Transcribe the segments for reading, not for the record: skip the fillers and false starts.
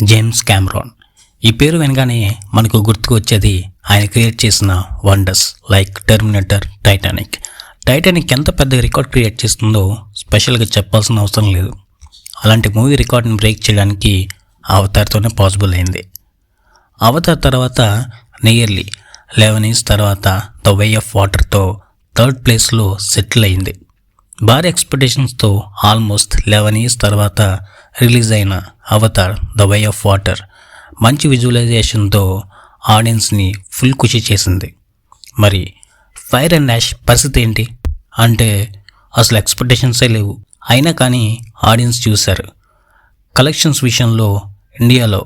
James Cameron. ఈ పేరు వినగానే మనకు గుర్తుకు వచ్చేది ఆయన క్రియేట్ చేసిన వండర్స్ లైక్ టెర్మినేటర్, టైటానిక్ ఎంత పెద్ద రికార్డ్ క్రియేట్ చేస్తుందో స్పెషల్గా చెప్పాల్సిన అవసరం లేదు. అలాంటి మూవీ రికార్డ్ని బ్రేక్ చేయడానికి అవతార్తోనే పాసిబుల్ అయింది. అవతార్ తర్వాత నియర్లీ 11 years తర్వాత ద వే ఆఫ్ వాటర్తో థర్డ్ ప్లేస్లో సెటిల్ అయింది. భారీ ఎక్స్పెక్టేషన్స్తో ఆల్మోస్ట్ 11 years తర్వాత రిలీజ్ అయిన Avatar the way of water మంచి విజువలైజేషన్తో ఆడియన్స్ని ఫుల్ ఖుషి చేసింది. మరి ఫైర్ అండ్ యాష్ పరిస్థితి ఏంటి అంటే అసలు ఎక్స్పెక్టేషన్సే లేవు. అయినా కానీ ఆడియన్స్ చూశారు. కలెక్షన్స్ విషయంలో ఇండియాలో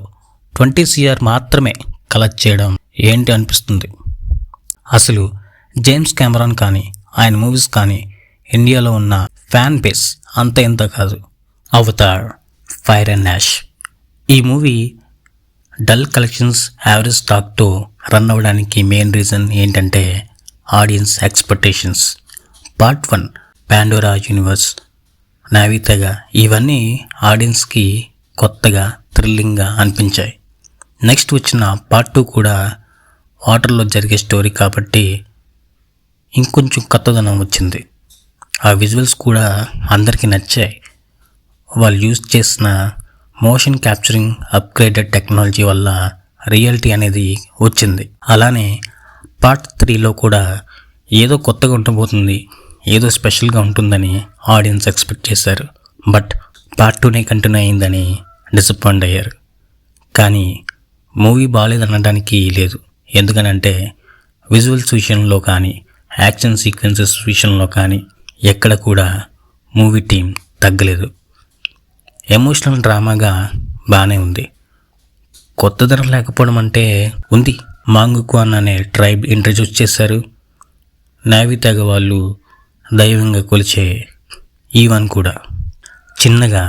20 crore మాత్రమే కలెక్ట్ చేయడం ఏంటి అనిపిస్తుంది. అసలు జేమ్స్ కెమెరాన్ కానీ ఆయన మూవీస్ కానీ ఇండియాలో ఉన్న ఫ్యాన్ బేస్ అంత ఇంత కాదు. అవతార్, ఫైర్ అండ్ యాష్ ఈ మూవీ డల్ కలెక్షన్స్, యావరేజ్ స్టాక్తో రన్ అవ్వడానికి మెయిన్ రీజన్ ఏంటంటే audience expectations. Part 1 Pandora universe, Na'vi తెగ ఇవన్నీ ఆడియన్స్కి కొత్తగా థ్రిల్లింగ్గా అనిపించాయి. నెక్స్ట్ వచ్చిన పార్ట్ 2 కూడా వాటర్లో జరిగే స్టోరీ కాబట్టి ఇంకొంచెం కొత్తదనం వచ్చింది. ఆ విజువల్స్ కూడా అందరికీ నచ్చాయి. వాళ్ళు యూజ్ చేసిన మోషన్ క్యాప్చరింగ్ అప్గ్రేడెడ్ టెక్నాలజీ వల్ల రియాలిటీ అనేది వచ్చింది. అలానే పార్ట్ 3లో కూడా ఏదో కొత్తగా ఉండబోతుంది, ఏదో స్పెషల్గా ఉంటుందని ఆడియన్స్ ఎక్స్పెక్ట్ చేశారు. బట్ పార్ట్ 2నే కంటిన్యూ అయిందని డిసప్పాయింట్ అయ్యారు. కానీ మూవీ బాగాలేదనడానికి లేదు. ఎందుకనంటే విజువల్స్ విషయంలో కానీ, యాక్షన్ సీక్వెన్సెస్ విషయంలో కానీ ఎక్కడ కూడా మూవీ టీం తగ్గలేదు. ఎమోషనల్ డ్రామాగా బాగానే ఉంది. కొత్తదనం లేకపోవడం అంటే ఉంది. మాంగుక్వాన్ అనే ట్రైబ్ ఇంట్రడ్యూస్ చేశారు. నావీ తెగ వాళ్ళు దైవంగా కొలిచే ఈవన్ కూడా చిన్నగా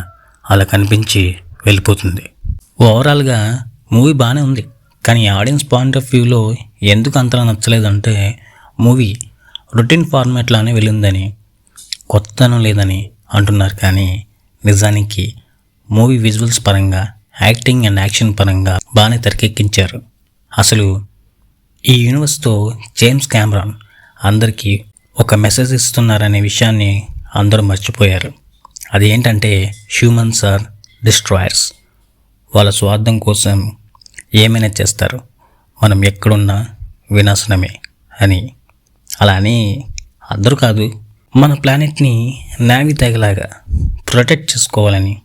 అలా కనిపించి వెళ్ళిపోతుంది. ఓవరాల్గా మూవీ బాగానే ఉంది. కానీ ఆడియన్స్ పాయింట్ ఆఫ్ వ్యూలో ఎందుకు అంతలా నచ్చలేదంటే మూవీ రొటీన్ ఫార్మాట్లానే వెళ్ళిందని, కొత్తదనం లేదని అంటున్నారు. కానీ నిజానికి మూవీ విజువల్స్ పరంగా, యాక్టింగ్ అండ్ యాక్షన్ పరంగా బాగానే తెరకెక్కించారు. అసలు ఈ యూనివర్స్తో జేమ్స్ కెమెరాన్ అందరికీ ఒక మెసేజ్ ఇస్తున్నారనే విషయాన్ని అందరూ మర్చిపోయారు. అది ఏంటంటే హ్యూమన్స్ ఆర్ డిస్ట్రాయర్స్. వాళ్ళ స్వార్థం కోసం ఏమైనా చేస్తారు, మనం ఎక్కడున్నా వినాశనమే అని. అలా అని అందరూ కాదు, మన ప్లానెట్ని నావీ తెగలాగా ప్రొటెక్ట్ చేసుకోవాలని,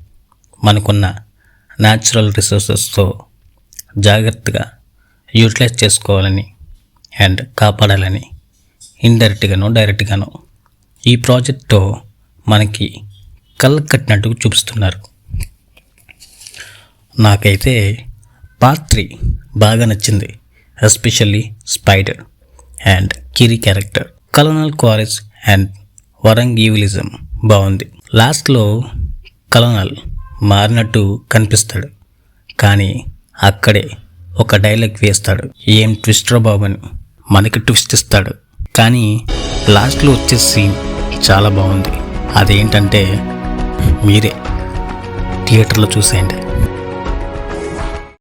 మనకున్న న్యాచురల్ రిసోర్సెస్తో జాగ్రత్తగా యూటిలైజ్ చేసుకోవాలని అండ్ కాపాడాలని ఇండైరెక్ట్గానో డైరెక్ట్గానో ఈ ప్రాజెక్ట్తో మనకి కళ్ళు కట్టినట్టు చూపిస్తున్నారు. నాకైతే పార్ట్ 3 బాగా నచ్చింది. Especially spider and Kiri character, colonel Quaritch and Varang evilism బాగుంది. లాస్ట్లో కలోనల్ మారినట్టు కనిపిస్తాడు, కానీ అక్కడే ఒక డైలాగ్ వేస్తాడు, ఏం ట్విస్టర్ బాబు అని మనకి ట్విస్ట్ ఇస్తాడు. కానీ లాస్ట్లో వచ్చే సీన్ చాలా బాగుంది. అదేంటంటే మీరే థియేటర్లో చూసేయండి.